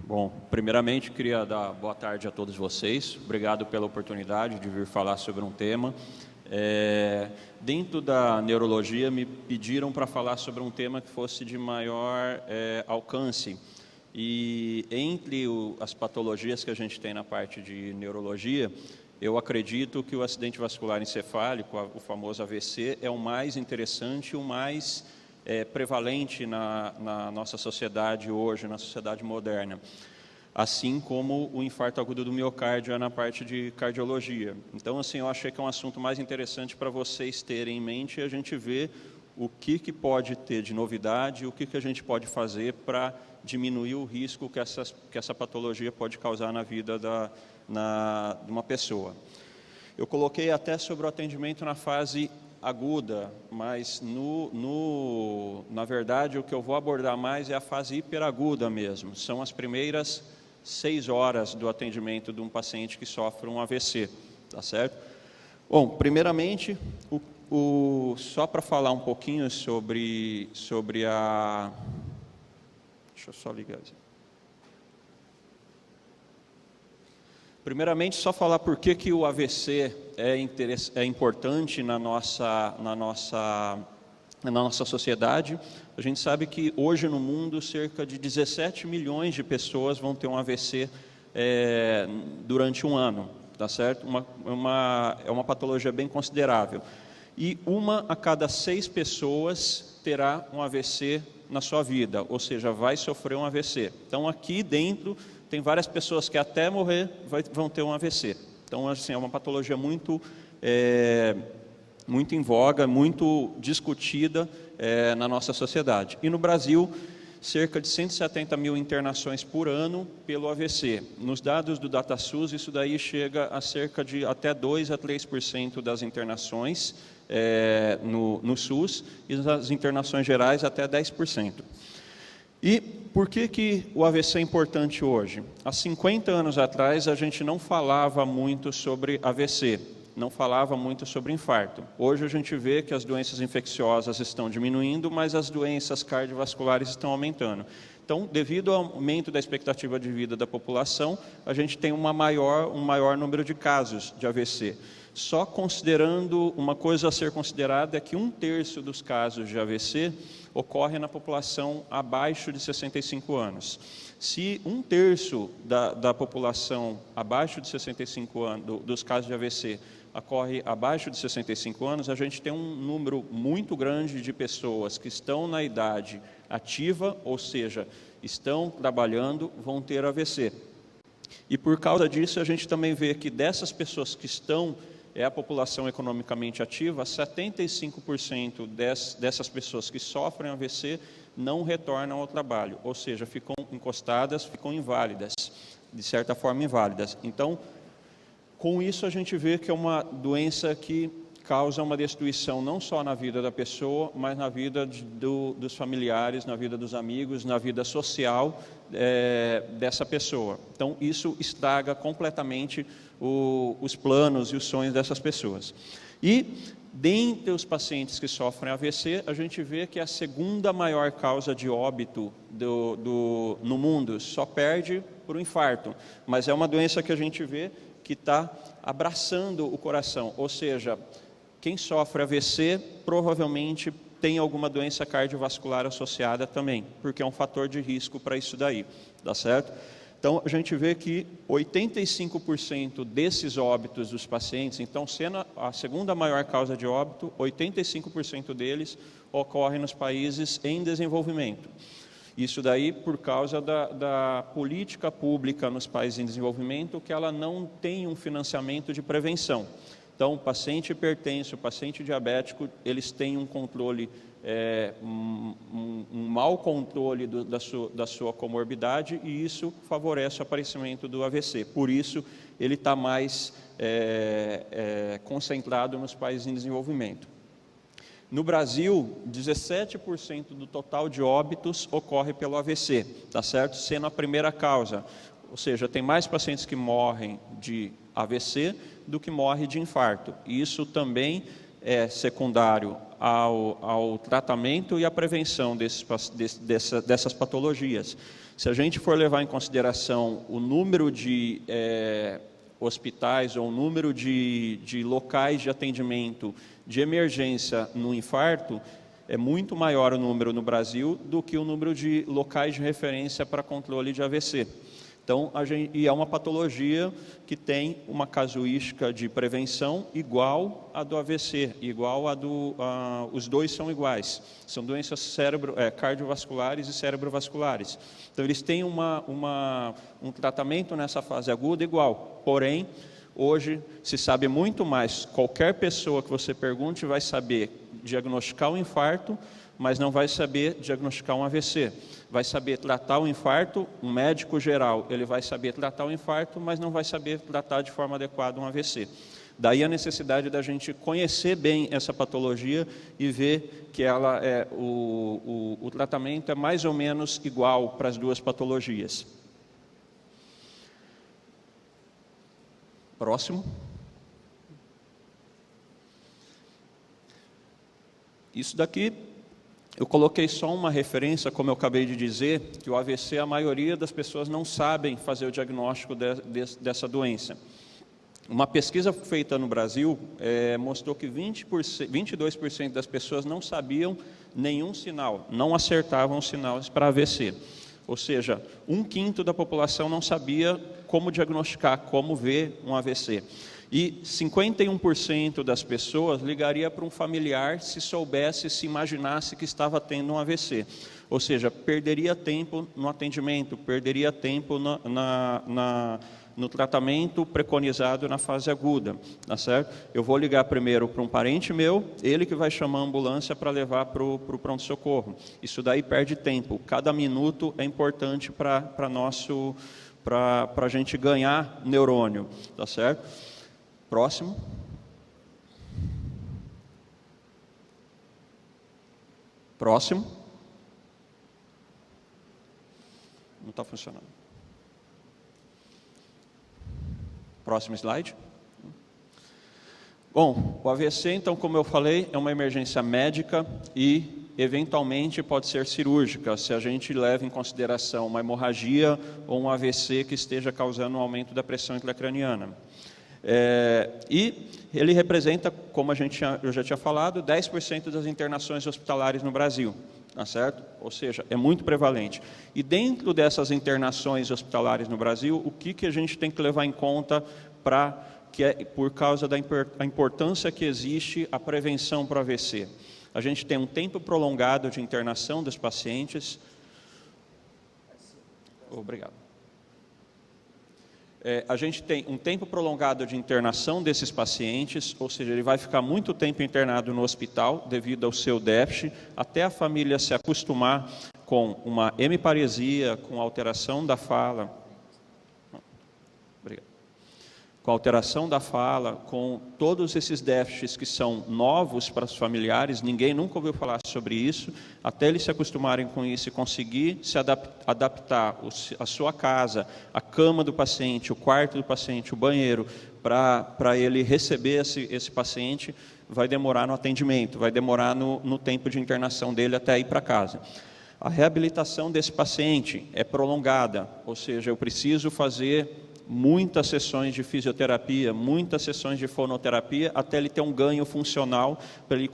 Bom, primeiramente queria dar boa tarde a todos vocês. Obrigado pela oportunidade de vir falar sobre um tema. Dentro da neurologia me pediram para falar sobre um tema que fosse de maior alcance. E entre as patologias que a gente tem na parte de neurologia, eu acredito que o acidente vascular encefálico, o famoso AVC, é o mais interessante e o mais prevalente na nossa sociedade hoje, na sociedade moderna, assim como o infarto agudo do miocárdio é na parte de cardiologia. Então, assim, eu achei que é um assunto mais interessante para vocês terem em mente e a gente ver o que pode ter de novidade, o que a gente pode fazer para diminuir o risco que essa patologia pode causar na vida de uma pessoa. Eu coloquei até sobre o atendimento na fase aguda, mas na verdade o que eu vou abordar mais é a fase hiperaguda mesmo. São as primeiras 6 horas do atendimento de um paciente que sofre um AVC, tá certo? Bom, primeiramente, só para falar um pouquinho sobre a... Deixa eu só ligar aqui. Primeiramente, só falar por que o AVC é importante na nossa sociedade. A gente sabe que hoje no mundo cerca de 17 milhões de pessoas vão ter um AVC durante um ano, tá certo? É uma patologia bem considerável. E 1 a cada 6 pessoas terá um AVC na sua vida, ou seja, vai sofrer um AVC. Então aqui dentro tem várias pessoas que até morrer vão ter um AVC. Então, assim, é uma patologia muito em voga, muito discutida na nossa sociedade. E no Brasil, cerca de 170 mil internações por ano pelo AVC. Nos dados do DataSUS, isso daí chega a cerca de até 2 a 3% das internações no SUS e nas internações gerais até 10%. E por que o AVC é importante hoje? Há 50 anos atrás, a gente não falava muito sobre AVC, não falava muito sobre infarto. Hoje a gente vê que as doenças infecciosas estão diminuindo, mas as doenças cardiovasculares estão aumentando. Então, devido ao aumento da expectativa de vida da população, a gente tem um maior número de casos de AVC. Só considerando, uma coisa a ser considerada é que 1/3 dos casos de AVC ocorre na população abaixo de 65 anos. Se 1/3 da população abaixo de 65 anos, dos casos de AVC, ocorre abaixo de 65 anos, a gente tem um número muito grande de pessoas que estão na idade ativa, ou seja, estão trabalhando, vão ter AVC. E por causa disso, a gente também vê que dessas pessoas que estão a população economicamente ativa, 75% dessas pessoas que sofrem AVC não retornam ao trabalho, ou seja, ficam encostadas, ficam inválidas, de certa forma inválidas. Então, com isso a gente vê que é uma doença que causa uma destruição não só na vida da pessoa, mas na vida dos familiares, na vida dos amigos, na vida social dessa pessoa. Então, isso estraga completamente os planos e os sonhos dessas pessoas. E, dentre os pacientes que sofrem AVC, a gente vê que é a segunda maior causa de óbito no mundo, só perde por um infarto. Mas é uma doença que a gente vê que está abraçando o coração, ou seja, quem sofre AVC provavelmente tem alguma doença cardiovascular associada também, porque é um fator de risco para isso daí, tá certo? Então, a gente vê que 85% desses óbitos dos pacientes, então, sendo a segunda maior causa de óbito, 85% deles ocorrem nos países em desenvolvimento. Isso daí por causa da política pública nos países em desenvolvimento, que ela não tem um financiamento de prevenção. Então, o paciente hipertenso, o paciente diabético, eles têm um controle, um mau controle da sua comorbidade, e isso favorece o aparecimento do AVC. Por isso, ele está mais concentrado nos países em desenvolvimento. No Brasil, 17% do total de óbitos ocorre pelo AVC, tá certo? Sendo a primeira causa. Ou seja, tem mais pacientes que morrem de AVC do que morrem de infarto. E isso também é secundário ao tratamento e à prevenção dessas patologias. Se a gente for levar em consideração o número de hospitais ou o número de locais de atendimento de emergência no infarto, é muito maior o número no Brasil do que o número de locais de referência para controle de AVC. Então, e é uma patologia que tem uma casuística de prevenção igual à do AVC, igual os dois são iguais. São doenças cardiovasculares e cerebrovasculares. Então, eles têm um tratamento nessa fase aguda igual, porém, hoje se sabe muito mais. Qualquer pessoa que você pergunte vai saber diagnosticar um infarto, mas não vai saber diagnosticar um AVC. Vai saber tratar o infarto, um médico geral, ele vai saber tratar o infarto, mas não vai saber tratar de forma adequada um AVC. Daí a necessidade da gente conhecer bem essa patologia e ver que o tratamento é mais ou menos igual para as duas patologias. Próximo. Isso daqui, eu coloquei só uma referência, como eu acabei de dizer, que o AVC, a maioria das pessoas não sabem fazer o diagnóstico dessa doença. Uma pesquisa feita no Brasil mostrou que 22% das pessoas não sabiam nenhum sinal, não acertavam os sinais para AVC. Ou seja, 1/5 da população não sabia como diagnosticar, como ver um AVC. E 51% das pessoas ligaria para um familiar se soubesse, se imaginasse que estava tendo um AVC. Ou seja, perderia tempo no atendimento, perderia tempo no tratamento preconizado na fase aguda, tá certo? Eu vou ligar primeiro para um parente meu, ele que vai chamar a ambulância para levar para o pronto-socorro. Isso daí perde tempo. Cada minuto é importante para a gente ganhar neurônio, tá certo? Próximo. Próximo. Não está funcionando. Próximo slide. Bom, o AVC, então, como eu falei, é uma emergência médica e, eventualmente, pode ser cirúrgica, se a gente leva em consideração uma hemorragia ou um AVC que esteja causando um aumento da pressão intracraniana. E ele representa, como eu já tinha falado, 10% das internações hospitalares no Brasil, tá certo? Ou seja, é muito prevalente. E dentro dessas internações hospitalares no Brasil, o que a gente tem que levar em conta por causa da importância que existe a prevenção para o AVC? A gente tem um tempo prolongado de internação dos pacientes. Obrigado. A gente tem um tempo prolongado de internação desses pacientes, ou seja, ele vai ficar muito tempo internado no hospital devido ao seu déficit, até a família se acostumar com uma hemiparesia, com alteração da fala. Obrigado. Com alteração da fala, com todos esses déficits que são novos para os familiares, ninguém nunca ouviu falar sobre isso, até eles se acostumarem com isso e conseguir se adaptar a sua casa, a cama do paciente, o quarto do paciente, o banheiro, para ele receber esse paciente, vai demorar no atendimento, vai demorar no tempo de internação dele até ir para casa. A reabilitação desse paciente é prolongada, ou seja, eu preciso fazer muitas sessões de fisioterapia, muitas sessões de fonoterapia, até ele ter um ganho funcional, para ele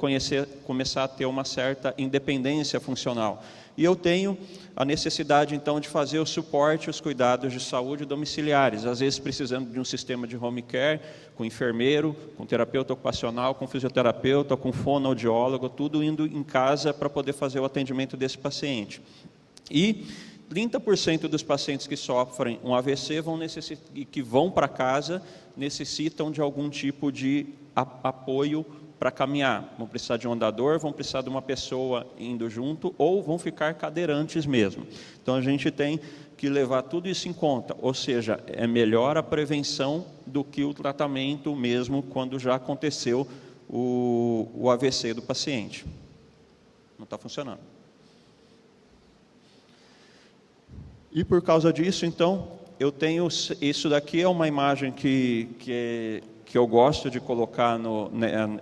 começar a ter uma certa independência funcional. E eu tenho a necessidade, então, de fazer o suporte, os cuidados de saúde domiciliares, às vezes precisando de um sistema de home care, com enfermeiro, com terapeuta ocupacional, com fisioterapeuta, com fonoaudiólogo, tudo indo em casa para poder fazer o atendimento desse paciente. E 30% dos pacientes que sofrem um AVC e que vão para casa necessitam de algum tipo de apoio para caminhar. Vão precisar de um andador, vão precisar de uma pessoa indo junto ou vão ficar cadeirantes mesmo. Então a gente tem que levar tudo isso em conta, ou seja, é melhor a prevenção do que o tratamento mesmo quando já aconteceu o AVC do paciente. Não está funcionando. E por causa disso, então, eu tenho, isso daqui é uma imagem que eu gosto de colocar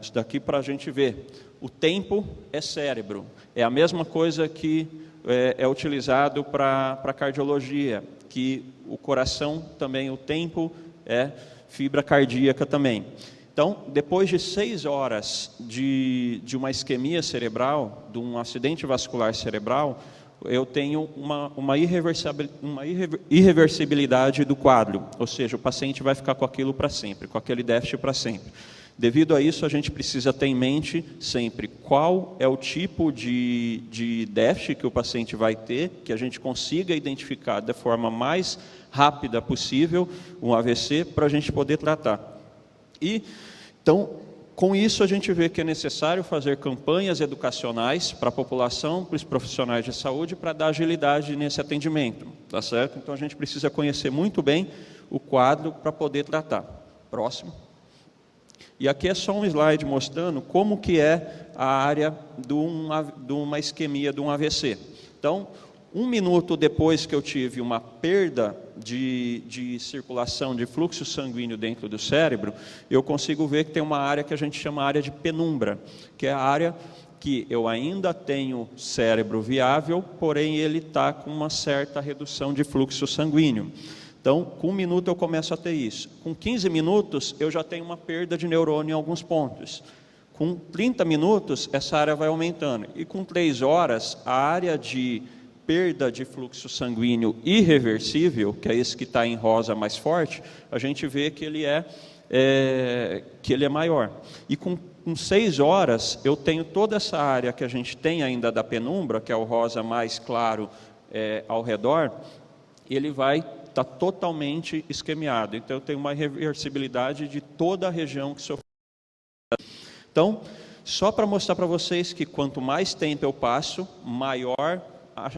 isso daqui para a gente ver. O tempo é cérebro, é a mesma coisa que é utilizado para cardiologia, que o coração também, o tempo é fibra cardíaca também. Então, depois de 6 horas de uma isquemia cerebral, de um acidente vascular cerebral, eu tenho uma irreversibilidade do quadro, ou seja, o paciente vai ficar com aquilo para sempre, com aquele déficit para sempre. Devido a isso, a gente precisa ter em mente sempre qual é o tipo de déficit que o paciente vai ter, que a gente consiga identificar da forma mais rápida possível um AVC, para a gente poder tratar. E, então, com isso a gente vê que é necessário fazer campanhas educacionais para a população, para os profissionais de saúde, para dar agilidade nesse atendimento, tá certo? Então a gente precisa conhecer muito bem o quadro para poder tratar. Próximo. E aqui é só um slide mostrando como que é a área de uma isquemia, de um AVC. Então, 1 minuto depois que eu tive uma perda de circulação, de fluxo sanguíneo dentro do cérebro, eu consigo ver que tem uma área que a gente chama área de penumbra, que é a área que eu ainda tenho cérebro viável, porém ele está com uma certa redução de fluxo sanguíneo. Então, com 1 minuto eu começo a ter isso. Com 15 minutos eu já tenho uma perda de neurônio em alguns pontos. Com 30 minutos essa área vai aumentando. E com 3 horas a área de perda de fluxo sanguíneo irreversível, que é esse que está em rosa mais forte, a gente vê que ele é maior. E com 6 horas eu tenho toda essa área que a gente tem ainda da penumbra, que é o rosa mais claro ao redor, ele vai estar totalmente isquemiado. Então eu tenho uma reversibilidade de toda a região que sofreu. Então, só para mostrar para vocês que quanto mais tempo eu passo, maior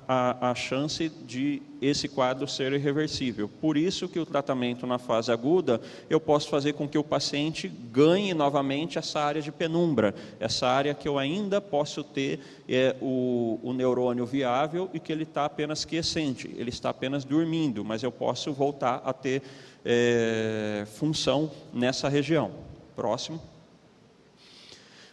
a chance de esse quadro ser irreversível. Por isso que o tratamento na fase aguda, eu posso fazer com que o paciente ganhe novamente essa área de penumbra, essa área que eu ainda posso ter o neurônio viável e que ele está apenas quiescente, ele está apenas dormindo, mas eu posso voltar a ter função nessa região. Próximo.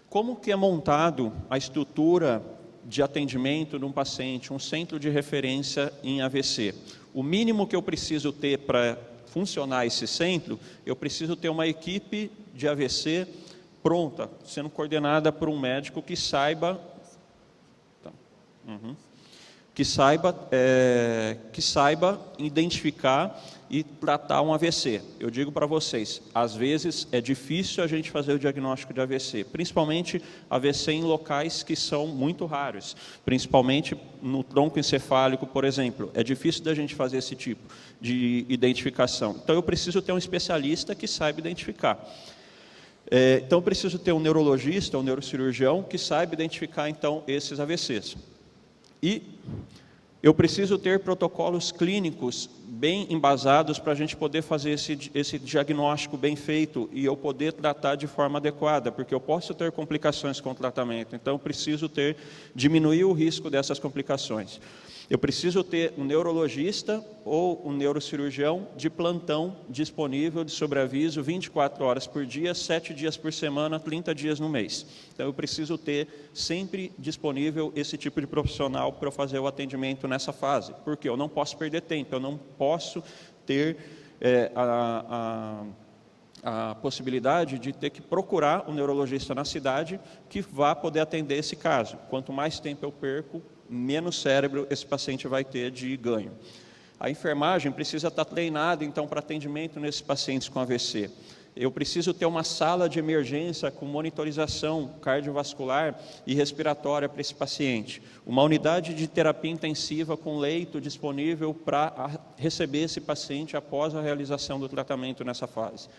Como que é montado a estrutura de atendimento de um paciente, um centro de referência em AVC? O mínimo que eu preciso ter para funcionar esse centro, eu preciso ter uma equipe de AVC pronta, sendo coordenada por um médico que saiba, que saiba identificar e tratar um AVC. Eu digo para vocês, às vezes é difícil a gente fazer o diagnóstico de AVC, principalmente AVC em locais que são muito raros, principalmente no tronco encefálico, por exemplo. É difícil da gente fazer esse tipo de identificação. Então eu preciso ter um especialista que saiba identificar. Então eu preciso ter um neurologista, um neurocirurgião que saiba identificar então esses AVCs. E eu preciso ter protocolos clínicos bem embasados para a gente poder fazer esse diagnóstico bem feito e eu poder tratar de forma adequada, porque eu posso ter complicações com o tratamento, então eu preciso diminuir o risco dessas complicações. Eu preciso ter um neurologista ou um neurocirurgião de plantão disponível de sobreaviso 24 horas por dia, 7 dias por semana, 30 dias no mês. Então eu preciso ter sempre disponível esse tipo de profissional para eu fazer o atendimento nessa fase, porque eu não posso perder tempo, eu não posso ter a possibilidade de ter que procurar um neurologista na cidade que vá poder atender esse caso. Quanto mais tempo eu perco, menos cérebro esse paciente vai ter de ganho. A enfermagem precisa estar treinada, então, para atendimento nesses pacientes com AVC. Eu preciso ter uma sala de emergência com monitorização cardiovascular e respiratória para esse paciente. Uma unidade de terapia intensiva com leito disponível para receber esse paciente após a realização do tratamento nessa fase.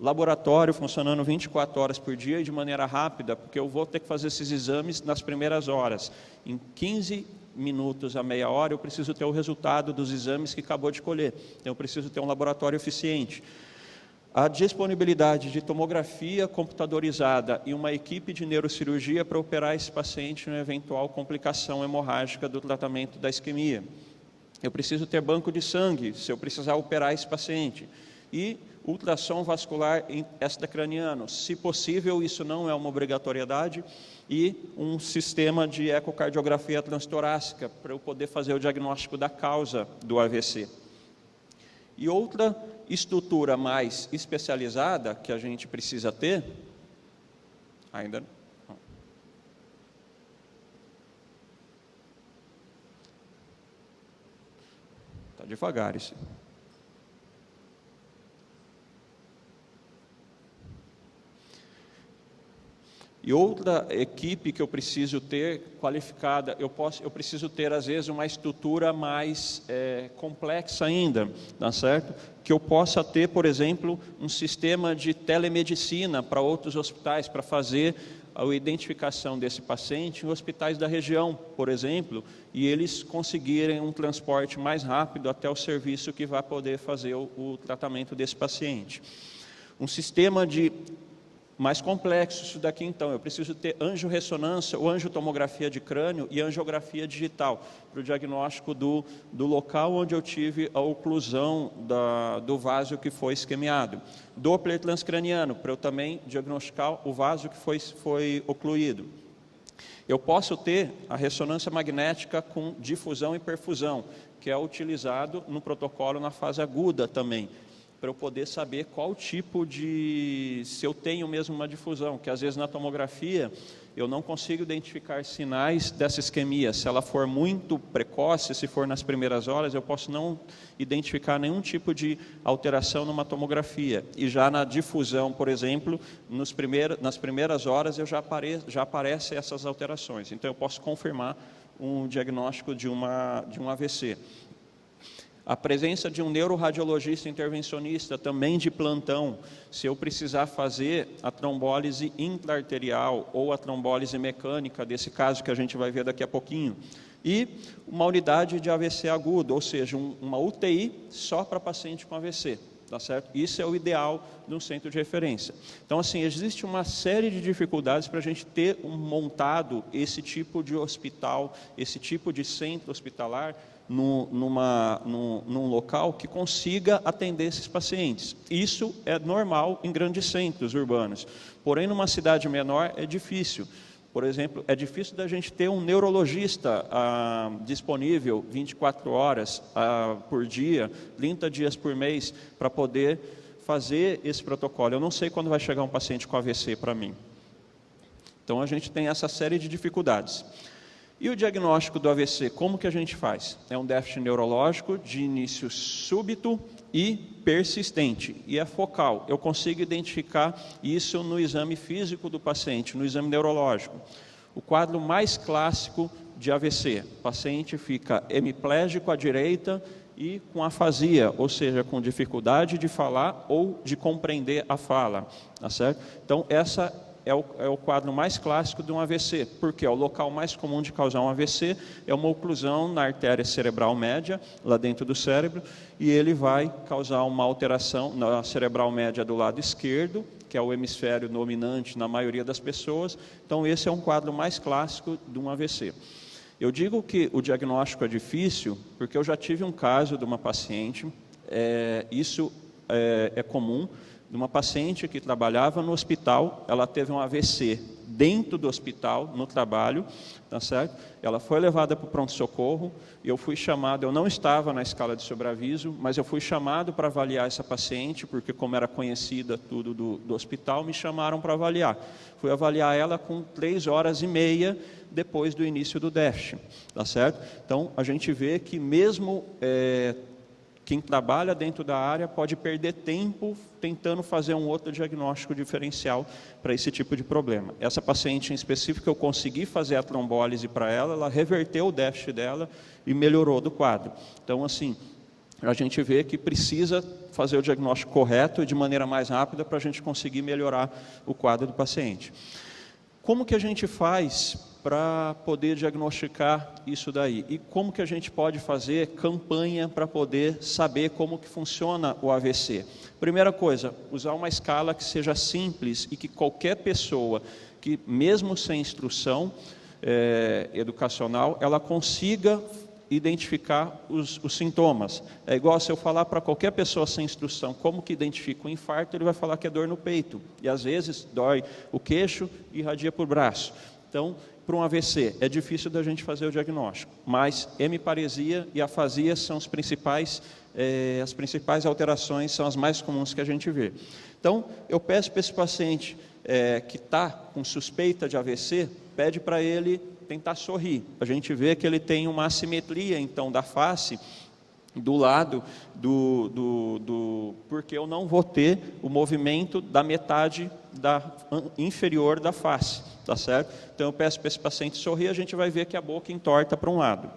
Laboratório funcionando 24 horas por dia e de maneira rápida, porque eu vou ter que fazer esses exames nas primeiras horas. Em 15 minutos a meia hora, eu preciso ter o resultado dos exames que acabou de colher. Então, eu preciso ter um laboratório eficiente. A disponibilidade de tomografia computadorizada e uma equipe de neurocirurgia para operar esse paciente na eventual complicação hemorrágica do tratamento da isquemia. Eu preciso ter banco de sangue, se eu precisar operar esse paciente. E ultrassom vascular extracraniano, se possível, isso não é uma obrigatoriedade, e um sistema de ecocardiografia transtorácica, para eu poder fazer o diagnóstico da causa do AVC. E outra estrutura mais especializada que a gente precisa ter, ainda não. Está devagar isso. E outra equipe que eu preciso ter qualificada, eu preciso ter às vezes uma estrutura mais complexa ainda, tá certo? Que eu possa ter, por exemplo, um sistema de telemedicina para outros hospitais, para fazer a identificação desse paciente em hospitais da região, por exemplo, e eles conseguirem um transporte mais rápido até o serviço que vai poder fazer o tratamento desse paciente. Um sistema mais complexo isso daqui, então, eu preciso ter angiorressonância ou angiotomografia de crânio e angiografia digital para o diagnóstico do local onde eu tive a oclusão do vaso que foi isquemiado. Doppler transcraniano, para eu também diagnosticar o vaso que foi ocluído. Eu posso ter a ressonância magnética com difusão e perfusão, que é utilizado no protocolo na fase aguda também, para eu poder saber qual tipo se eu tenho mesmo uma difusão, que às vezes na tomografia eu não consigo identificar sinais dessa isquemia. Se ela for muito precoce, se for nas primeiras horas, eu posso não identificar nenhum tipo de alteração numa tomografia. E já na difusão, por exemplo, nas primeiras horas já aparecem essas alterações. Então eu posso confirmar um diagnóstico de um AVC. A presença de um neuroradiologista intervencionista também de plantão, se eu precisar fazer a trombólise intraarterial ou a trombólise mecânica, desse caso que a gente vai ver daqui a pouquinho. E uma unidade de AVC agudo, ou seja, uma UTI só para paciente com AVC. Tá certo? Isso é o ideal de um centro de referência. Então, assim, existe uma série de dificuldades para a gente ter montado esse tipo de hospital, esse tipo de centro hospitalar, num local que consiga atender esses pacientes. Isso é normal em grandes centros urbanos, porém numa cidade menor é difícil. Por exemplo, é difícil da gente ter um neurologista disponível 24 horas por dia, 30 dias por mês, para poder fazer esse protocolo. Eu não sei quando vai chegar um paciente com AVC para mim. Então a gente tem essa série de dificuldades. E o diagnóstico do AVC, como que a gente faz? É um déficit neurológico de início súbito e persistente, e é focal. Eu consigo identificar isso no exame físico do paciente, no exame neurológico. O quadro mais clássico de AVC, o paciente fica hemiplégico à direita e com afasia, ou seja, com dificuldade de falar ou de compreender a fala, tá certo? Então, essa é o quadro mais clássico de um AVC, porque o local mais comum de causar um AVC é uma oclusão na artéria cerebral média, lá dentro do cérebro, e ele vai causar uma alteração na cerebral média do lado esquerdo, que é o hemisfério dominante na maioria das pessoas. Então, esse é um quadro mais clássico de um AVC. Eu digo que o diagnóstico é difícil, porque eu já tive um caso de uma paciente, isso é comum, de uma paciente que trabalhava no hospital, ela teve um AVC dentro do hospital, no trabalho, tá certo? Ela foi levada para o pronto-socorro, eu fui chamado, eu não estava na escala de sobreaviso, mas eu fui chamado para avaliar essa paciente, porque como era conhecida tudo do hospital, me chamaram para avaliar. Fui avaliar ela com 3 horas e meia depois do início do déficit, tá certo? Então, a gente vê que mesmo quem trabalha dentro da área pode perder tempo tentando fazer um outro diagnóstico diferencial para esse tipo de problema. Essa paciente em específico, eu consegui fazer a trombólise para ela reverteu o déficit dela e melhorou do quadro. Então, assim, a gente vê que precisa fazer o diagnóstico correto e de maneira mais rápida para a gente conseguir melhorar o quadro do paciente. Como que a gente faz para poder diagnosticar isso daí? E como que a gente pode fazer campanha para poder saber como que funciona o AVC? Primeira coisa, usar uma escala que seja simples e que qualquer pessoa, que mesmo sem instrução educacional, ela consiga identificar os sintomas. É igual se eu falar para qualquer pessoa sem instrução como que identifica o infarto, ele vai falar que é dor no peito. E às vezes dói o queixo e irradia para o braço. Então, para um AVC, é difícil da gente fazer o diagnóstico. Mas hemiparesia e afasia são as principais alterações, são as mais comuns que a gente vê. Então, eu peço para esse paciente que está com suspeita de AVC, pede para ele tentar sorrir. A gente vê que ele tem uma assimetria, então, da face, do lado porque eu não vou ter o movimento da metade inferior da face, tá certo? Então, eu peço para esse paciente sorrir, a gente vai ver que a boca entorta para um lado.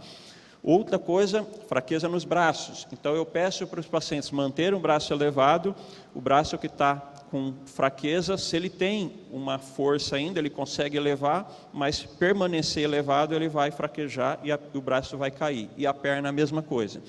Outra coisa, fraqueza nos braços. Então, eu peço para os pacientes manterem o braço elevado, o braço que está com fraqueza, se ele tem uma força ainda, ele consegue elevar, mas permanecer elevado, ele vai fraquejar e o braço vai cair. E a perna a mesma coisa.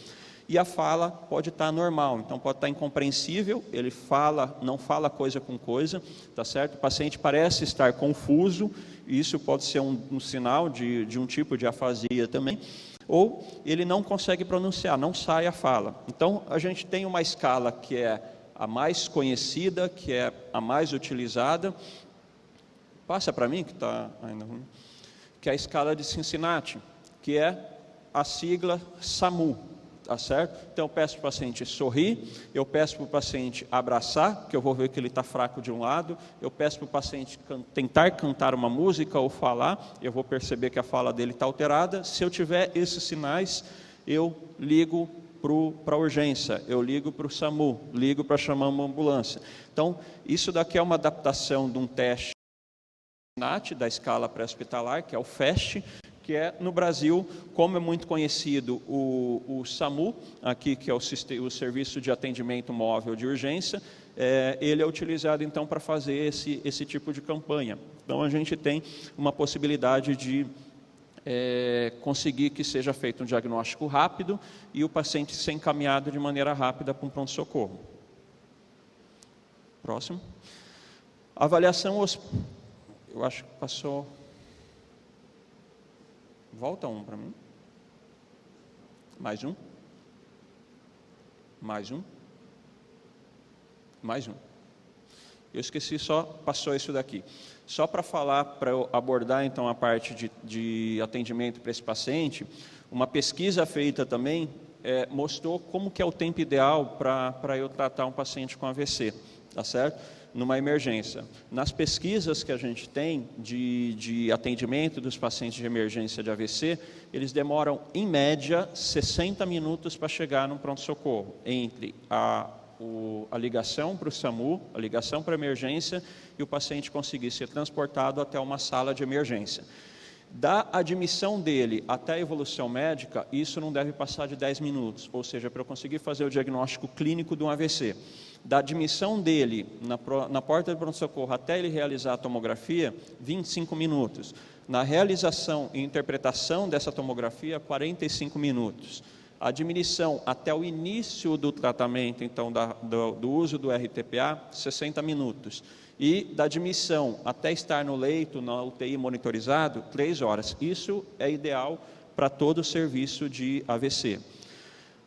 E a fala pode estar normal, então pode estar incompreensível, ele fala, não fala coisa com coisa, tá certo? O paciente parece estar confuso, isso pode ser um sinal de um tipo de afasia também, ou ele não consegue pronunciar, não sai a fala. Então, a gente tem uma escala que é a mais conhecida, que é a mais utilizada, passa para mim que está ainda ruim, que é a escala de Cincinnati, que é a sigla SAMU, tá certo? Então eu peço para o paciente sorrir, eu peço para o paciente abraçar, que eu vou ver que ele está fraco de um lado, eu peço para o paciente tentar cantar uma música ou falar, eu vou perceber que a fala dele está alterada. Se eu tiver esses sinais, eu ligo para a urgência, eu ligo para o SAMU, ligo para chamar uma ambulância. Então, isso daqui é uma adaptação de um teste da escala pré-hospitalar, que é o FAST, que é no Brasil, como é muito conhecido o SAMU, aqui que é o Serviço de Atendimento Móvel de Urgência, ele é utilizado então para fazer esse tipo de campanha. Então, a gente tem uma possibilidade de conseguir que seja feito um diagnóstico rápido e o paciente ser encaminhado de maneira rápida para um pronto-socorro. Próximo. Avaliação, eu acho que passou, volta um para mim, mais um, eu esqueci, só passou isso daqui. Só para falar, para eu abordar então a parte de atendimento para esse paciente, uma pesquisa feita também mostrou como que é o tempo ideal para eu tratar um paciente com AVC, tá certo? Numa emergência. Nas pesquisas que a gente tem de atendimento dos pacientes de emergência de AVC, eles demoram em média 60 minutos para chegar no pronto-socorro, entre a ligação para o SAMU, a ligação para a emergência e o paciente conseguir ser transportado até uma sala de emergência. Da admissão dele até a evolução médica, isso não deve passar de 10 minutos, ou seja, para eu conseguir fazer o diagnóstico clínico de um AVC. Da admissão dele na porta do pronto-socorro até ele realizar a tomografia, 25 minutos. Na realização e interpretação dessa tomografia, 45 minutos. A admissão até o início do tratamento, então, do uso do RTPA, 60 minutos. E da admissão até estar no leito, na UTI monitorizado, 3 horas. Isso é ideal para todo o serviço de AVC.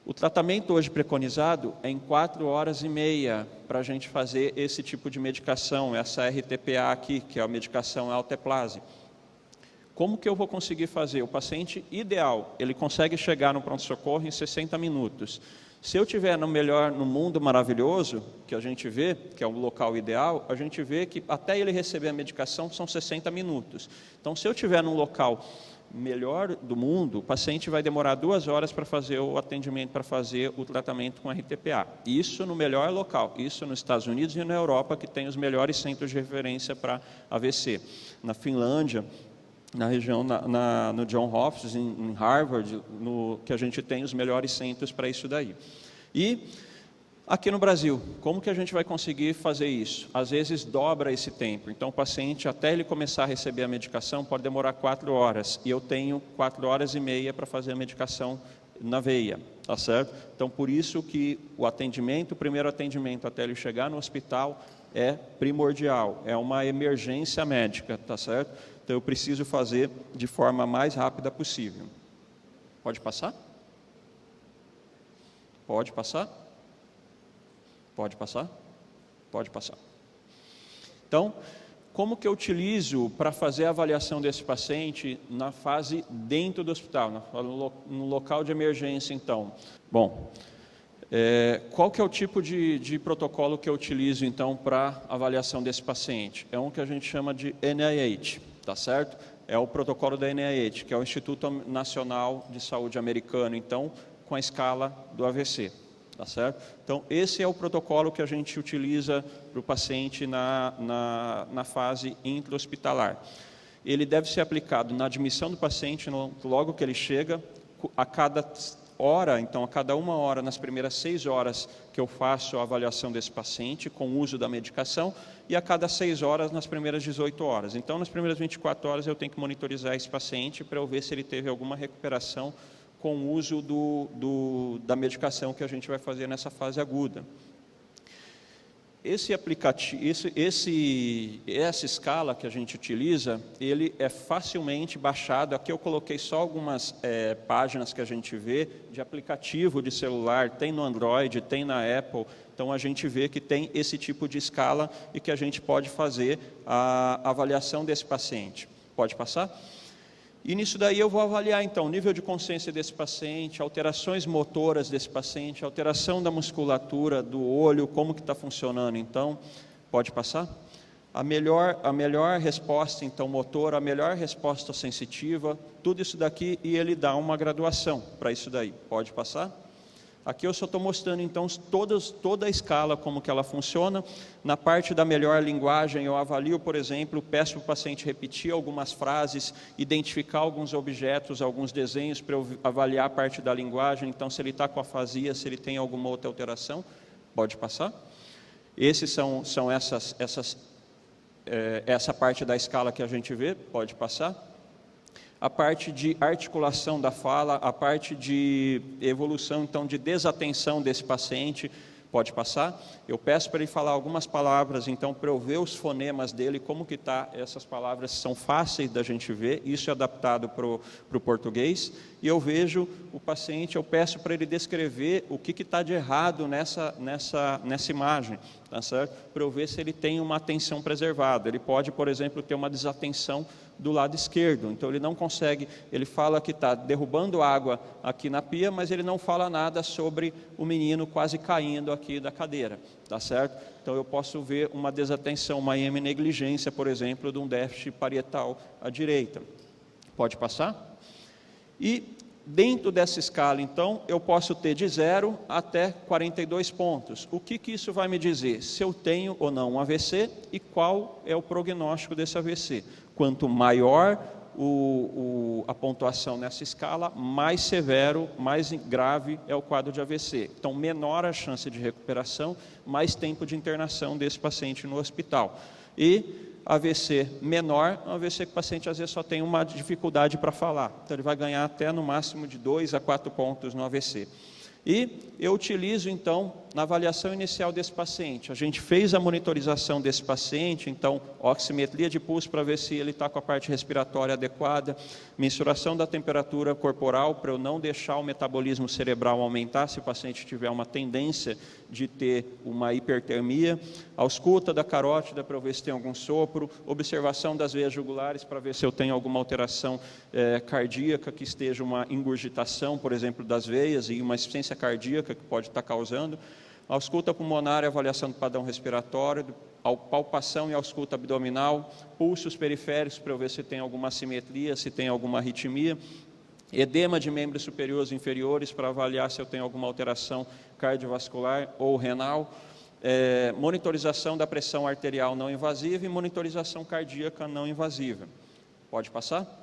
O tratamento hoje preconizado é em 4 horas e meia para a gente fazer esse tipo de medicação, essa RTPA aqui, que é a medicação alteplase. Como que eu vou conseguir fazer? O paciente ideal, ele consegue chegar no pronto-socorro em 60 minutos. Se eu estiver no mundo maravilhoso, que a gente vê, que é o local ideal, a gente vê que até ele receber a medicação são 60 minutos. Então, se eu estiver num local melhor do mundo, o paciente vai demorar 2 horas para fazer o atendimento, para fazer o tratamento com RTPA. Isso no melhor local, isso nos Estados Unidos e na Europa, que tem os melhores centros de referência para AVC. Na Finlândia, na região, no Johns Hopkins, em Harvard, que a gente tem os melhores centros para isso daí. E aqui no Brasil, como que a gente vai conseguir fazer isso? Às vezes dobra esse tempo, então o paciente, até ele começar a receber a medicação, pode demorar 4 horas, e eu tenho 4 horas e meia para fazer a medicação na veia, tá certo? Então, por isso que o primeiro atendimento até ele chegar no hospital é primordial, é uma emergência médica, tá certo? Então, eu preciso fazer de forma mais rápida possível. Pode passar? Pode passar? Pode passar? Pode passar. Então, como que eu utilizo para fazer a avaliação desse paciente na fase dentro do hospital, no local de emergência, então? Bom, qual que é o tipo de protocolo que eu utilizo, então, para avaliação desse paciente? É um que a gente chama de NIH, tá certo? É o protocolo da NIH, que é o Instituto Nacional de Saúde americano, então, com a escala do AVC. Tá certo? Então, esse é o protocolo que a gente utiliza para o paciente na fase intra-hospitalar. Ele deve ser aplicado na admissão do paciente, logo que ele chega, a cada hora, então a cada 1 hora, nas primeiras 6 horas que eu faço a avaliação desse paciente, com o uso da medicação, e a cada 6 horas nas primeiras 18 horas. Então, nas primeiras 24 horas eu tenho que monitorizar esse paciente para eu ver se ele teve alguma recuperação com o uso da medicação que a gente vai fazer nessa fase aguda. Esse aplicativo, essa escala que a gente utiliza, ele é facilmente baixado. Aqui eu coloquei só algumas páginas que a gente vê de aplicativo de celular, tem no Android, tem na Apple. Então a gente vê que tem esse tipo de escala e que a gente pode fazer a avaliação desse paciente. Pode passar? E nisso daí eu vou avaliar, então, o nível de consciência desse paciente, alterações motoras desse paciente, alteração da musculatura, do olho, como que está funcionando. Então, pode passar? A melhor resposta, então, motora, a melhor resposta sensitiva, tudo isso daqui, e ele dá uma graduação para isso daí. Pode passar? Aqui eu só estou mostrando, então, toda a escala, como que ela funciona. Na parte da melhor linguagem, eu avalio, por exemplo, peço para o paciente repetir algumas frases, identificar alguns objetos, alguns desenhos, para eu avaliar a parte da linguagem. Então, se ele está com afasia, se ele tem alguma outra alteração, pode passar. Esses são essa parte da escala que a gente vê, pode passar. A parte de articulação da fala, a parte de evolução, então, de desatenção desse paciente, pode passar. Eu peço para ele falar algumas palavras, então, para eu ver os fonemas dele, como que está, essas palavras são fáceis da gente ver, isso é adaptado para o português, e eu vejo o paciente, eu peço para ele descrever o que está de errado nessa imagem, tá certo? Para eu ver se ele tem uma atenção preservada. Ele pode, por exemplo, ter uma desatenção do lado esquerdo, então ele não consegue, ele fala que está derrubando água aqui na pia, mas ele não fala nada sobre o menino quase caindo aqui da cadeira, tá certo? Então eu posso ver uma desatenção, uma heminegligência, por exemplo, de um déficit parietal à direita. Pode passar? E dentro dessa escala, então, eu posso ter de 0 até 42 pontos. O que isso vai me dizer? Se eu tenho ou não um AVC e qual é o prognóstico desse AVC. Quanto maior a pontuação nessa escala, mais severo, mais grave é o quadro de AVC. Então, menor a chance de recuperação, mais tempo de internação desse paciente no hospital. E AVC menor, um AVC que o paciente às vezes só tem uma dificuldade para falar. Então ele vai ganhar até no máximo de 2 a 4 pontos no AVC. E eu utilizo, então, na avaliação inicial desse paciente, a gente fez a monitorização desse paciente, então, oximetria de pulso para ver se ele está com a parte respiratória adequada, mensuração da temperatura corporal para eu não deixar o metabolismo cerebral aumentar se o paciente tiver uma tendência de ter uma hipertermia, ausculta da carótida para eu ver se tem algum sopro, observação das veias jugulares para ver se eu tenho alguma alteração cardíaca, que esteja uma ingurgitação, por exemplo, das veias e uma insuficiência cardíaca que pode estar causando, ausculta pulmonar e avaliação do padrão respiratório, palpação e ausculta abdominal, pulsos periféricos para eu ver se tem alguma assimetria, se tem alguma arritmia, edema de membros superiores e inferiores para avaliar se eu tenho alguma alteração cardiovascular ou renal, monitorização da pressão arterial não invasiva e monitorização cardíaca não invasiva. Pode passar?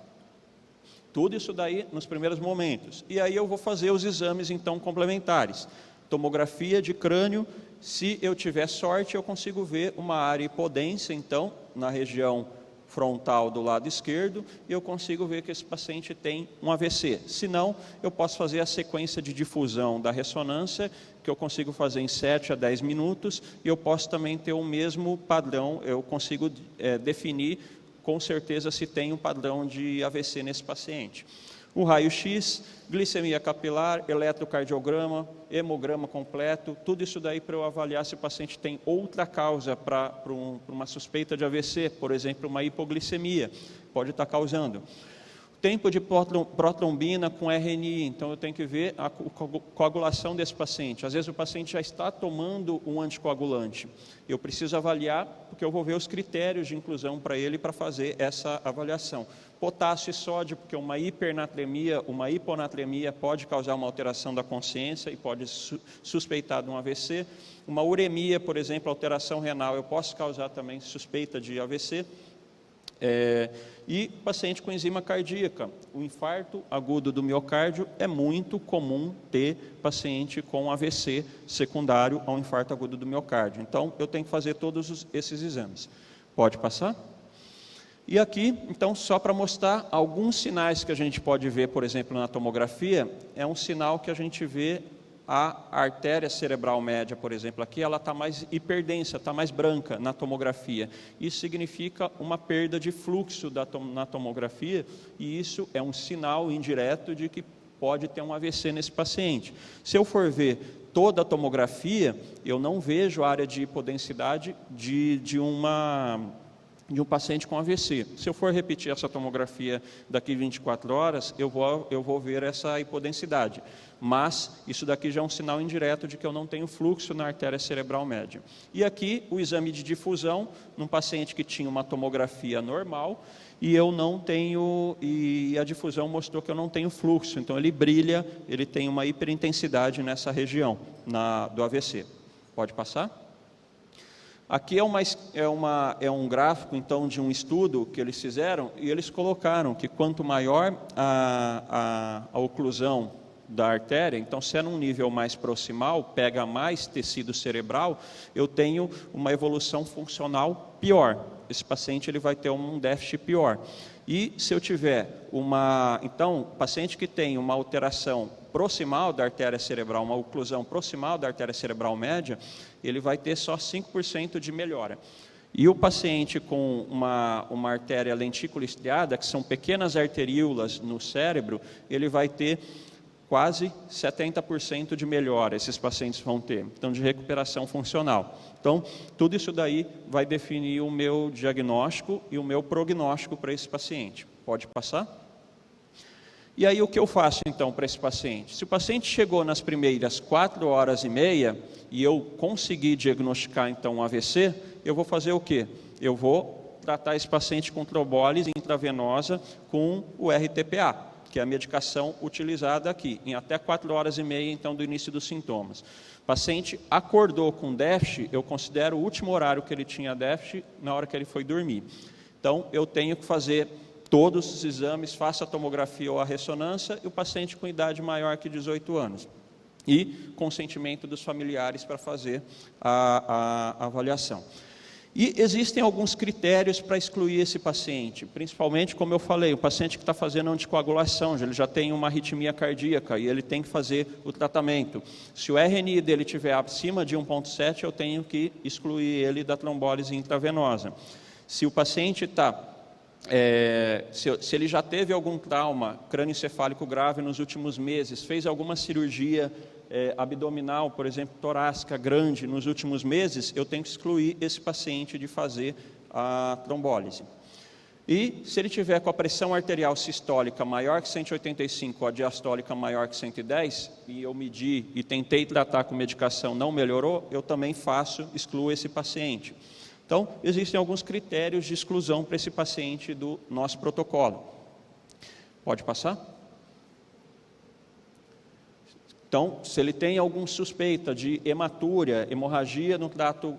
Tudo isso daí nos primeiros momentos. E aí eu vou fazer os exames, então, complementares. Tomografia de crânio, se eu tiver sorte, eu consigo ver uma área hipodência, então, na região frontal do lado esquerdo, e eu consigo ver que esse paciente tem um AVC. Se não, eu posso fazer a sequência de difusão da ressonância, que eu consigo fazer em 7 a 10 minutos, e eu posso também ter o mesmo padrão, eu consigo definir com certeza se tem um padrão de AVC nesse paciente. O raio-x, glicemia capilar, eletrocardiograma, hemograma completo, tudo isso daí para eu avaliar se o paciente tem outra causa para uma suspeita de AVC, por exemplo, uma hipoglicemia, pode estar causando. Tempo de protrombina com RNI, então eu tenho que ver a coagulação desse paciente. Às vezes o paciente já está tomando um anticoagulante. Eu preciso avaliar, porque eu vou ver os critérios de inclusão para ele para fazer essa avaliação. Potássio e sódio, porque uma hipernatremia, uma hiponatremia pode causar uma alteração da consciência e pode suspeitar de um AVC. Uma uremia, por exemplo, alteração renal, eu posso causar também suspeita de AVC. E paciente com enzima cardíaca, o infarto agudo do miocárdio, é muito comum ter paciente com AVC secundário ao infarto agudo do miocárdio. Então, eu tenho que fazer todos esses exames. Pode passar? E aqui, então, só para mostrar alguns sinais que a gente pode ver, por exemplo, na tomografia, é um sinal que a gente vê a artéria cerebral média, por exemplo, aqui ela está mais hiperdensa, está mais branca na tomografia. Isso significa uma perda de fluxo na tomografia, e isso é um sinal indireto de que pode ter um AVC nesse paciente. Se eu for ver toda a tomografia, eu não vejo a área de hipodensidade de um paciente com AVC. Se eu for repetir essa tomografia daqui 24 horas, eu vou ver essa hipodensidade. Mas isso daqui já é um sinal indireto de que eu não tenho fluxo na artéria cerebral média. E aqui o exame de difusão, num paciente que tinha uma tomografia normal, e eu não tenho, e a difusão mostrou que eu não tenho fluxo. Então ele brilha, ele tem uma hiperintensidade nessa região do AVC. Pode passar? Aqui é um gráfico, então, de um estudo que eles fizeram, e eles colocaram que quanto maior a oclusão da artéria, então, se é num nível mais proximal, pega mais tecido cerebral, eu tenho uma evolução funcional pior. Esse paciente ele vai ter um déficit pior. E se eu tiver então, paciente que tem uma alteração proximal da artéria cerebral, uma oclusão proximal da artéria cerebral média, ele vai ter só 5% de melhora. E o paciente com uma artéria lentícula estriada, que são pequenas arteríolas no cérebro, ele vai ter quase 70% de melhora, esses pacientes vão ter, então de recuperação funcional. Então, tudo isso daí vai definir o meu diagnóstico e o meu prognóstico para esse paciente. Pode passar? E aí o que eu faço então para esse paciente? Se o paciente chegou nas primeiras 4 horas e meia e eu consegui diagnosticar então um AVC, eu vou fazer o quê? Eu vou tratar esse paciente com trombólise intravenosa com o RTPA, que é a medicação utilizada aqui, em até 4 horas e meia então do início dos sintomas. O paciente acordou com déficit, eu considero o último horário que ele tinha déficit na hora que ele foi dormir. Então eu tenho que fazer todos os exames, faça a tomografia ou a ressonância, e o paciente com idade maior que 18 anos. E consentimento dos familiares para fazer a avaliação. E existem alguns critérios para excluir esse paciente, principalmente, como eu falei, o paciente que está fazendo anticoagulação, ele já tem uma arritmia cardíaca e ele tem que fazer o tratamento. Se o RNI dele estiver acima de 1,7, eu tenho que excluir ele da trombólise intravenosa. Se o paciente está... se ele já teve algum trauma crânioencefálico grave nos últimos meses, fez alguma cirurgia abdominal, por exemplo, torácica grande nos últimos meses, eu tenho que excluir esse paciente de fazer a trombólise. E se ele tiver com a pressão arterial sistólica maior que 185, a diastólica maior que 110, e eu medi e tentei tratar com medicação, não melhorou, eu também excluo esse paciente. Então, existem alguns critérios de exclusão para esse paciente do nosso protocolo. Pode passar? Então, se ele tem alguma suspeita de hematúria, hemorragia no trato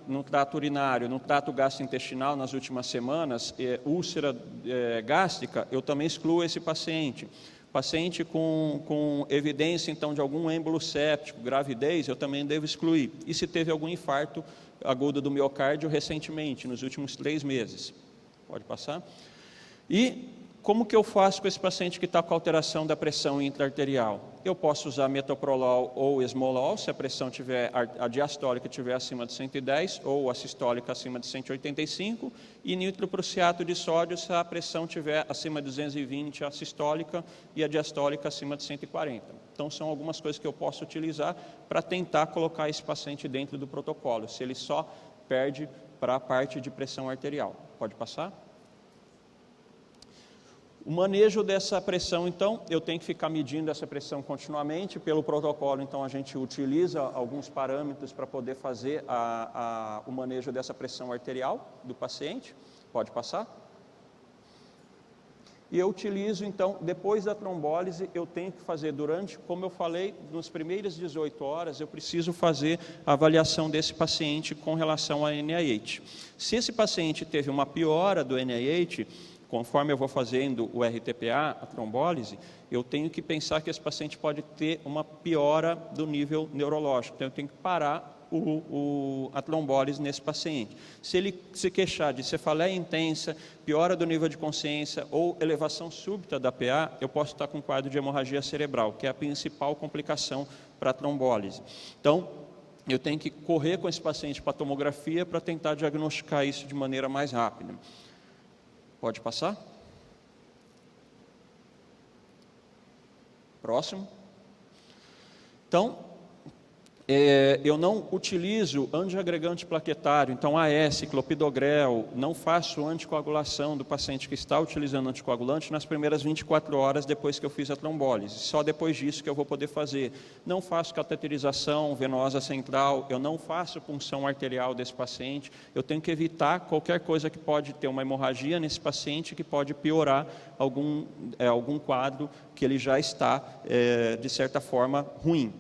urinário, no trato gastrointestinal nas últimas semanas, úlcera gástrica, eu também excluo esse paciente. Paciente com evidência, então, de algum êmbolo séptico, gravidez, eu também devo excluir. E se teve algum infarto agudo do miocárdio recentemente, nos últimos 3 meses. Pode passar? E como que eu faço com esse paciente que está com alteração da pressão intra-arterial? Eu posso usar metoprolol ou esmolol, se a pressão tiver, a diastólica estiver acima de 110 ou a sistólica acima de 185, e nitroprussiato de sódio se a pressão estiver acima de 220, a sistólica, e a diastólica acima de 140. Então, são algumas coisas que eu posso utilizar para tentar colocar esse paciente dentro do protocolo, se ele só perde para a parte de pressão arterial. Pode passar? O manejo dessa pressão, então, eu tenho que ficar medindo essa pressão continuamente. Pelo protocolo, então, a gente utiliza alguns parâmetros para poder fazer o manejo dessa pressão arterial do paciente. Pode passar? E eu utilizo, então, depois da trombólise, eu tenho que fazer durante, como eu falei, nas primeiras 18 horas, eu preciso fazer a avaliação desse paciente com relação a NIH. Se esse paciente teve uma piora do NIH, conforme eu vou fazendo o RTPA, a trombólise, eu tenho que pensar que esse paciente pode ter uma piora do nível neurológico. Então, eu tenho que parar a trombólise nesse paciente. Se ele se queixar de cefaleia intensa, piora do nível de consciência ou elevação súbita da PA, eu posso estar com um quadro de hemorragia cerebral, que é a principal complicação para a trombólise. Então, eu tenho que correr com esse paciente para a tomografia para tentar diagnosticar isso de maneira mais rápida. Pode passar? Próximo. Então, eu não utilizo antiagregante plaquetário, então AS, clopidogrel, não faço anticoagulação do paciente que está utilizando anticoagulante nas primeiras 24 horas depois que eu fiz a trombólise. Só depois disso que eu vou poder fazer. Não faço cateterização venosa central, eu não faço punção arterial desse paciente, eu tenho que evitar qualquer coisa que pode ter uma hemorragia nesse paciente que pode piorar algum quadro que ele já está, de certa forma, ruim.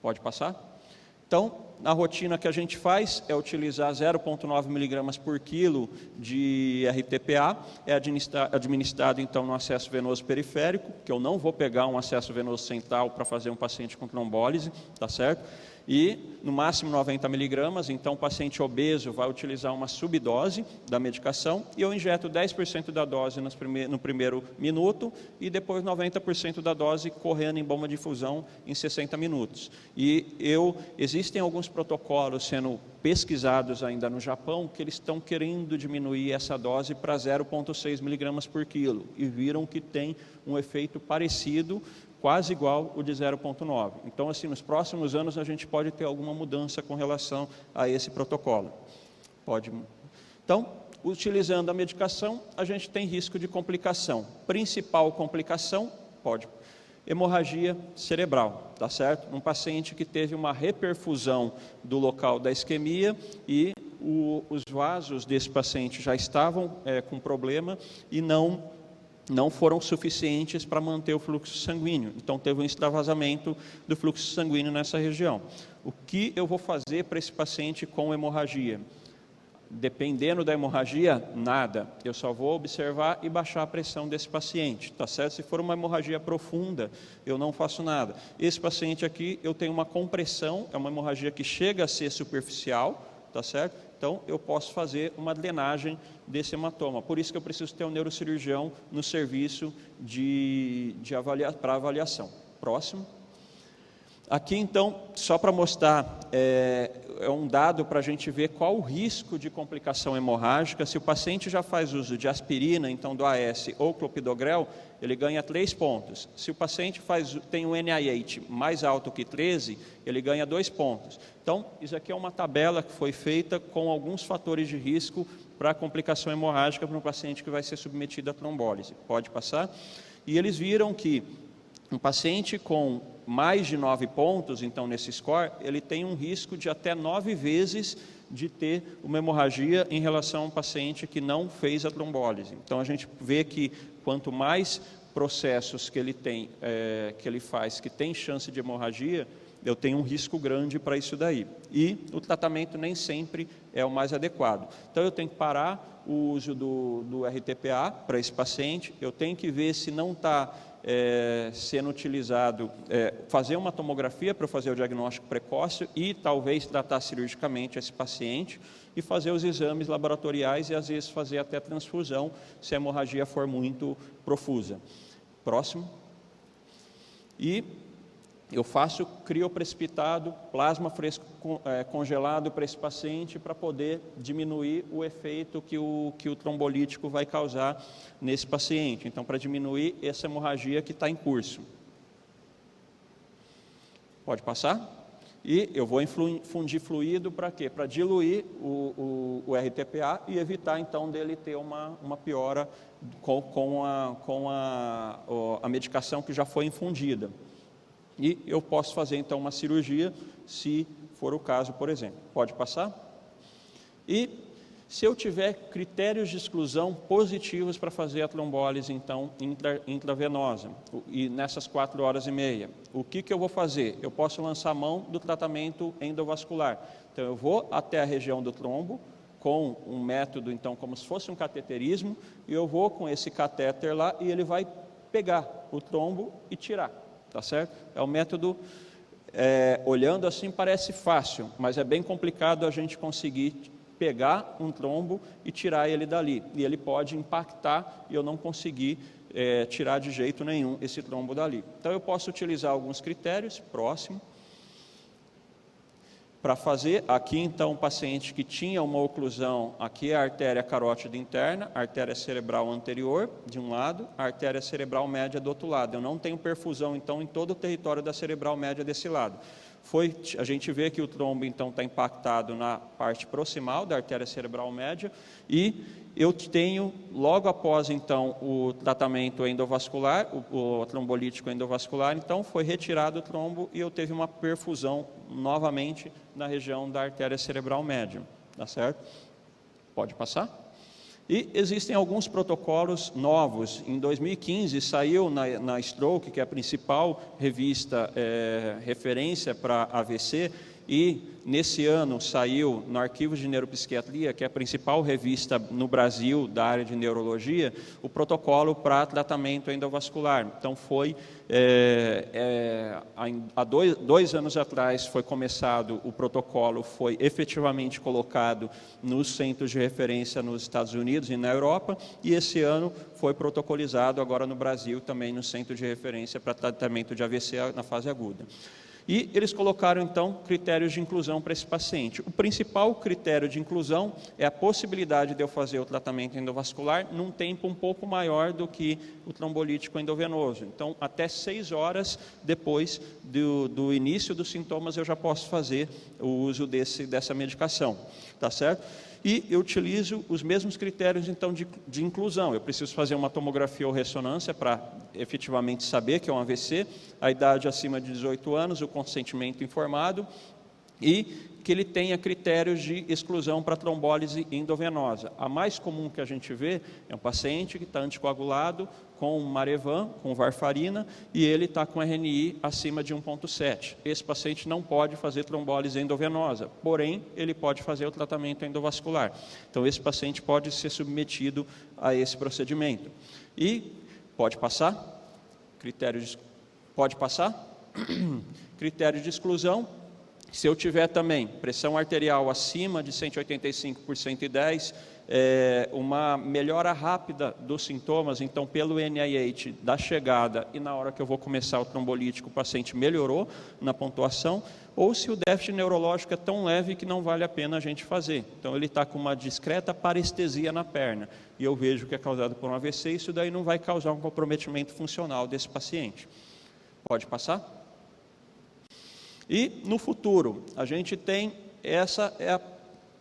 Pode passar? Então, a rotina que a gente faz é utilizar 0,9 miligramas por quilo de RTPA, é administrado então no acesso venoso periférico, que eu não vou pegar um acesso venoso central para fazer um paciente com trombólise, tá certo? E no máximo 90 miligramas, então o paciente obeso vai utilizar uma subdose da medicação e eu injeto 10% da dose no primeiro minuto e depois 90% da dose correndo em bomba de infusão em 60 minutos. E existem alguns protocolos sendo pesquisados ainda no Japão que eles estão querendo diminuir essa dose para 0,6 miligramas por quilo e viram que tem um efeito parecido, quase igual o de 0,9. Então, assim, nos próximos anos a gente pode ter alguma mudança com relação a esse protocolo. Então, utilizando a medicação, a gente tem risco de complicação. Principal complicação, hemorragia cerebral, tá certo? Um paciente que teve uma reperfusão do local da isquemia e os vasos desse paciente já estavam com problema e não foram suficientes para manter o fluxo sanguíneo. Então, teve um extravasamento do fluxo sanguíneo nessa região. O que eu vou fazer para esse paciente com hemorragia? Dependendo da hemorragia, nada. Eu só vou observar e baixar a pressão desse paciente, tá certo? Se for uma hemorragia profunda, eu não faço nada. Esse paciente aqui, eu tenho uma compressão, é uma hemorragia que chega a ser superficial, tá certo? Então, eu posso fazer uma drenagem desse hematoma. Por isso que eu preciso ter um neurocirurgião no serviço para avaliação. Próximo. Aqui, então, só para mostrar, é um dado para a gente ver qual o risco de complicação hemorrágica. Se o paciente já faz uso de aspirina, então do AS ou clopidogrel, ele ganha 3 pontos. Se o paciente tem um NIH mais alto que 13, ele ganha 2 pontos. Então, isso aqui é uma tabela que foi feita com alguns fatores de risco para a complicação hemorrágica para um paciente que vai ser submetido à trombólise. Pode passar? E eles viram que um paciente com mais de 9 pontos, então nesse score, ele tem um risco de até 9 vezes de ter uma hemorragia em relação a um paciente que não fez a trombólise. Então a gente vê que quanto mais processos que ele tem, que ele faz, que tem chance de hemorragia, eu tenho um risco grande para isso daí. E o tratamento nem sempre é o mais adequado. Então eu tenho que parar o uso do RTPA para esse paciente, eu tenho que ver se não está sendo utilizado, fazer uma tomografia para fazer o diagnóstico precoce e talvez tratar cirurgicamente esse paciente e fazer os exames laboratoriais e às vezes fazer até transfusão se a hemorragia for muito profusa. Próximo. E eu faço crioprecipitado, plasma fresco congelado para esse paciente para poder diminuir o efeito que o trombolítico vai causar nesse paciente. Então, para diminuir essa hemorragia que está em curso. Pode passar? E eu vou infundir fluido para quê? Para diluir o RTPA e evitar, então, dele ter uma piora com a medicação que já foi infundida. E eu posso fazer, então, uma cirurgia, se for o caso, por exemplo. Pode passar? E se eu tiver critérios de exclusão positivos para fazer a trombólise, então, intravenosa, e nessas 4 horas e meia, o que eu vou fazer? Eu posso lançar a mão do tratamento endovascular. Então, eu vou até a região do trombo, com um método, então, como se fosse um cateterismo, e eu vou com esse catéter lá, e ele vai pegar o trombo e tirar. Tá certo? É um método, olhando assim parece fácil, mas é bem complicado a gente conseguir pegar um trombo e tirar ele dali. E ele pode impactar e eu não conseguir tirar de jeito nenhum esse trombo dali. Então eu posso utilizar alguns critérios, próximo, para fazer. Aqui então um paciente que tinha uma oclusão, aqui é a artéria carótida interna, a artéria cerebral anterior de um lado, a artéria cerebral média do outro lado. Eu não tenho perfusão então em todo o território da cerebral média desse lado. A gente vê que o trombo então está impactado na parte proximal da artéria cerebral média e eu tenho, logo após então o tratamento endovascular, o trombolítico endovascular, então foi retirado o trombo e eu teve uma perfusão novamente na região da artéria cerebral média, tá certo? Pode passar? E existem alguns protocolos novos. Em 2015 saiu na Stroke, que é a principal revista referência para AVC, e nesse ano saiu no Arquivo de Neuropsiquiatria, que é a principal revista no Brasil da área de neurologia, o protocolo para tratamento endovascular. Então foi, há dois anos atrás foi começado o protocolo, foi efetivamente colocado nos centros de referência nos Estados Unidos e na Europa, e esse ano foi protocolizado agora no Brasil também no centro de referência para tratamento de AVC na fase aguda. E eles colocaram, então, critérios de inclusão para esse paciente. O principal critério de inclusão é a possibilidade de eu fazer o tratamento endovascular num tempo um pouco maior do que o trombolítico endovenoso. Então, até 6 horas depois do início dos sintomas, eu já posso fazer o uso dessa medicação, tá certo? E eu utilizo os mesmos critérios, então, de inclusão. Eu preciso fazer uma tomografia ou ressonância para efetivamente saber que é um AVC, a idade acima de 18 anos, o consentimento informado e que ele tenha critérios de exclusão para trombólise endovenosa. A mais comum que a gente vê é um paciente que está anticoagulado com Marevan, com varfarina, e ele está com RNI acima de 1,7. Esse paciente não pode fazer trombólise endovenosa, porém, ele pode fazer o tratamento endovascular. Então, esse paciente pode ser submetido a esse procedimento. E, pode passar? Pode passar? Critério de exclusão. Se eu tiver também pressão arterial acima de 185 por 110, uma melhora rápida dos sintomas, então pelo NIH da chegada e na hora que eu vou começar o trombolítico, o paciente melhorou na pontuação, ou se o déficit neurológico é tão leve que não vale a pena a gente fazer. Então ele está com uma discreta parestesia na perna, e eu vejo que é causado por um AVC, isso daí não vai causar um comprometimento funcional desse paciente. Pode passar? E no futuro, a gente tem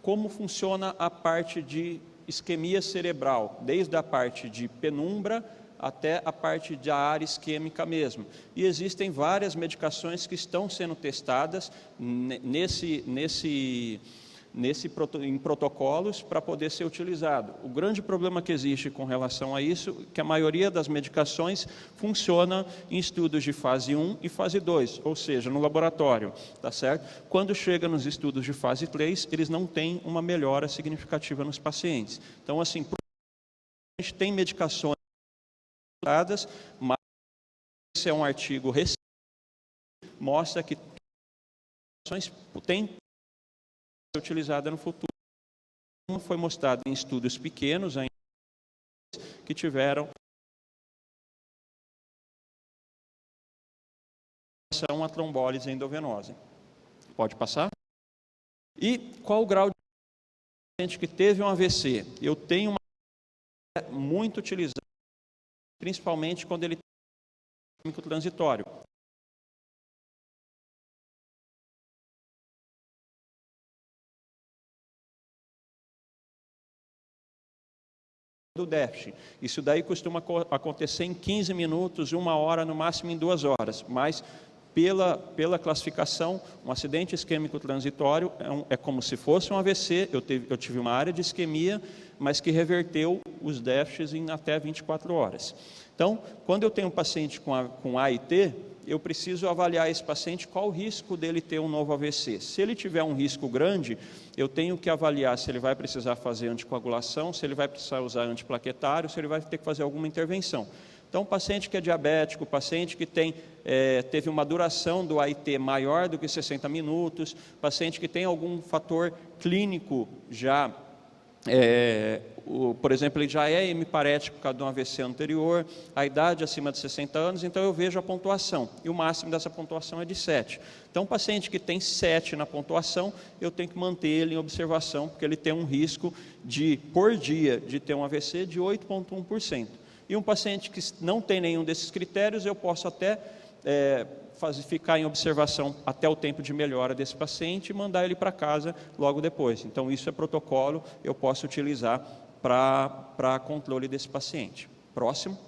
como funciona a parte de isquemia cerebral, desde a parte de penumbra até a parte da área isquêmica mesmo. E existem várias medicações que estão sendo testadas em protocolos para poder ser utilizado. O grande problema que existe com relação a isso é que a maioria das medicações funciona em estudos de fase 1 e fase 2, ou seja, no laboratório, tá certo? Quando chega nos estudos de fase 3, eles não têm uma melhora significativa nos pacientes. Então, assim, a gente tem medicações, mas esse é um artigo recente, mostra que tem que ser utilizada no futuro. Foi mostrado em estudos pequenos ainda que tiveram a trombólise endovenosa. Pode passar? E qual o grau de paciente que teve um AVC? Eu tenho uma muito utilizada, principalmente quando ele tem isquêmico transitório. Do déficit. Isso daí costuma acontecer em 15 minutos, 1 hora, no máximo em 2 horas, mas pela classificação, um acidente isquêmico transitório é como se fosse um AVC, eu tive uma área de isquemia, mas que reverteu os déficits em até 24 horas. Então, quando eu tenho um paciente com AIT, eu preciso avaliar esse paciente, qual o risco dele ter um novo AVC. Se ele tiver um risco grande, eu tenho que avaliar se ele vai precisar fazer anticoagulação, se ele vai precisar usar antiplaquetário, se ele vai ter que fazer alguma intervenção. Então, paciente que é diabético, paciente que teve uma duração do AIT maior do que 60 minutos, paciente que tem algum fator clínico já, por exemplo, ele já é hemiparético por causa de um AVC anterior, a idade acima de 60 anos, então eu vejo a pontuação, e o máximo dessa pontuação é de 7. Então, paciente que tem 7 na pontuação, eu tenho que manter ele em observação, porque ele tem um risco por dia, de ter um AVC de 8,1%. E um paciente que não tem nenhum desses critérios, eu posso até ficar em observação até o tempo de melhora desse paciente e mandar ele para casa logo depois. Então, isso é protocolo, eu posso utilizar para controle desse paciente. Próximo.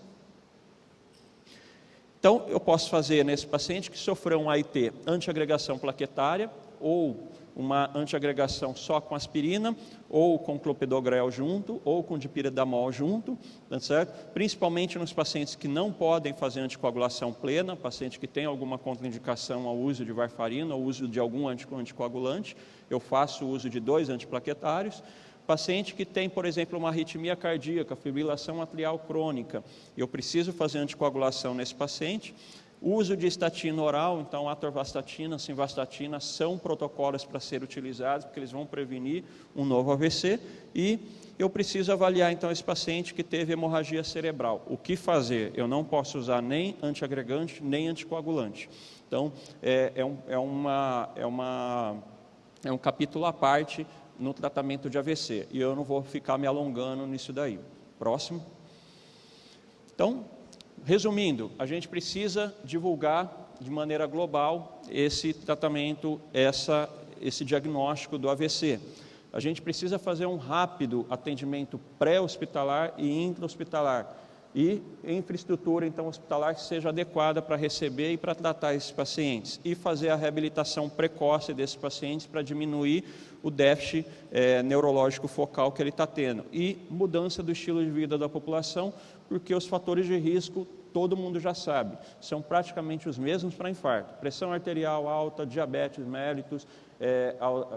Então, eu posso fazer nesse paciente que sofreu um AIT antiagregação plaquetária, ou uma antiagregação só com aspirina, ou com clopidogrel junto, ou com dipiridamol junto, tá certo? Principalmente nos pacientes que não podem fazer anticoagulação plena, paciente que tem alguma contraindicação ao uso de varfarina, ao uso de algum anticoagulante, eu faço o uso de 2 antiplaquetários. Paciente que tem, por exemplo, uma arritmia cardíaca, fibrilação atrial crônica, eu preciso fazer anticoagulação nesse paciente. O uso de estatina oral, então atorvastatina, simvastatina, são protocolos para ser utilizados, porque eles vão prevenir um novo AVC. E eu preciso avaliar, então, esse paciente que teve hemorragia cerebral. O que fazer? Eu não posso usar nem antiagregante, nem anticoagulante. Então, é um capítulo à parte no tratamento de AVC. E eu não vou ficar me alongando nisso daí. Próximo. Então, resumindo, a gente precisa divulgar de maneira global esse tratamento, esse diagnóstico do AVC. A gente precisa fazer um rápido atendimento pré-hospitalar e intra-hospitalar. E infraestrutura, então, hospitalar que seja adequada para receber e para tratar esses pacientes. E fazer a reabilitação precoce desses pacientes para diminuir o déficit neurológico focal que ele está tendo. E mudança do estilo de vida da população, porque os fatores de risco, todo mundo já sabe, são praticamente os mesmos para infarto. Pressão arterial alta, diabetes mellitus,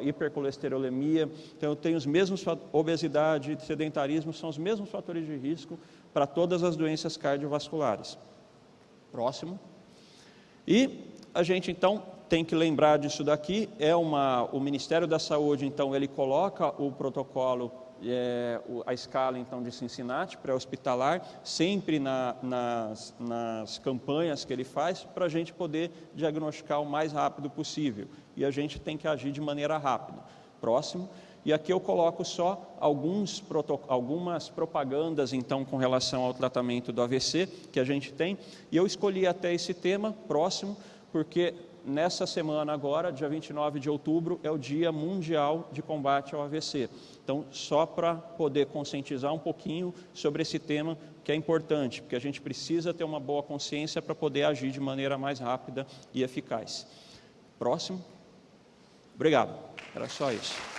hipercolesterolemia. Então, eu tenho os mesmos, obesidade, sedentarismo, são os mesmos fatores de risco para todas as doenças cardiovasculares. Próximo. E a gente, então, tem que lembrar disso daqui, o Ministério da Saúde, então, ele coloca o protocolo, a escala, então, de Cincinnati pré-hospitalar, sempre nas campanhas que ele faz, para a gente poder diagnosticar o mais rápido possível. E a gente tem que agir de maneira rápida. Próximo. E aqui eu coloco só algumas propagandas, então, com relação ao tratamento do AVC que a gente tem. E eu escolhi até esse tema, próximo, porque nessa semana agora, dia 29 de outubro, é o Dia Mundial de Combate ao AVC. Então, só para poder conscientizar um pouquinho sobre esse tema, que é importante, porque a gente precisa ter uma boa consciência para poder agir de maneira mais rápida e eficaz. Próximo. Obrigado. Era só isso.